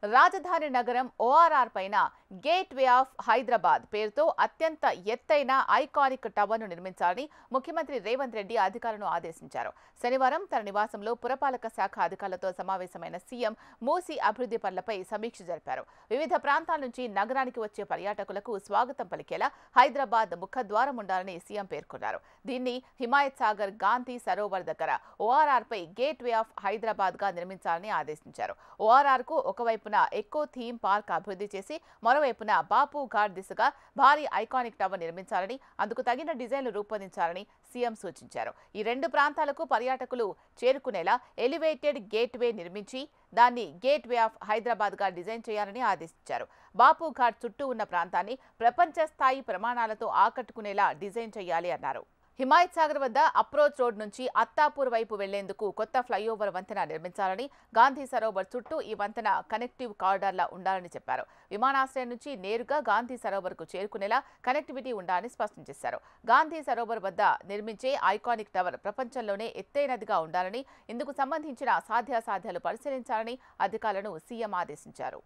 రాజధాని నగరం ఓఆర్ఆర్ పైన గేట్ వే ఆఫ్ హైదరాబాద్ పేరుతో అత్యంత ఎత్తైన ఐకానిక్ టవర్ను నిర్మించాలని ముఖ్యమంత్రి రేవంత్ రెడ్డి అధికారులను ఆదేశించారు. శనివారం తన నివాసంలో పురపాలక శాఖ అధికారులతో సమావేశమైన సీఎం మూసీ అభివృద్ధి పనులపై సమీక్ష జరిపారు. వివిధ ప్రాంతాల నుంచి నగరానికి వచ్చే పర్యాటకులకు స్వాగతం పలికేలా హైదరాబాద్ ముఖద్వారం ఉండాలని సీఎం పేర్కొన్నారు. దీన్ని హిమాయత్ సాగర్ గాంధీ సరోవర్ దగ్గర ఓఆర్ఆర్ పై గేట్ వే ఆఫ్ హైదరాబాద్ గా నిర్మించాలని ఆదేశించారు. ఓఆర్ఆర్ కు ఒకవైపు ఎకో థీమ్ పార్క్ అభివృద్ధి చేసి మరోవైపున బాపు ఘాట్ దిశగా భారీ ఐకానిక్ టవర్ నిర్మించాలని, అందుకు తగిన డిజైన్లు రూపొందించాలని సీఎం సూచించారు. ఈ రెండు ప్రాంతాలకు పర్యాటకులు చేరుకునేలా ఎలివేటెడ్ గేట్ వే నిర్మించి దాన్ని గేట్ వే ఆఫ్ హైదరాబాద్ గా డిజైన్ చేయాలని ఆదేశించారు. బాపు ఘాట్ చుట్టూ ఉన్న ప్రాంతాన్ని ప్రపంచ స్థాయి ప్రమాణాలతో ఆకట్టుకునేలా డిజైన్ చేయాలి అన్నారు. హిమాయత్ సాగర్ వద్ద అప్రోచ్ రోడ్ నుంచి అత్తాపూర్ వైపు వెళ్లేందుకు కొత్త ఫ్లైఓవర్ వంతెన నిర్మించాలని, గాంధీ సరోవర్ చుట్టూ ఈ వంతెన కనెక్టివ్ కారిడార్లా ఉండాలని చెప్పారు. విమానాశ్రయం నుంచి నేరుగా గాంధీ సరోవర్కు చేరుకునేలా కనెక్టివిటీ ఉండాలని స్పష్టం చేశారు. గాంధీ సరోవర్ వద్ద నిర్మించే ఐకానిక్ టవర్ ప్రపంచంలోనే ఎత్తైనదిగా ఉండాలని, ఇందుకు సంబంధించిన సాధ్యాసాధ్యాలు పరిశీలించాలని అధికారులను సీఎం ఆదేశించారు.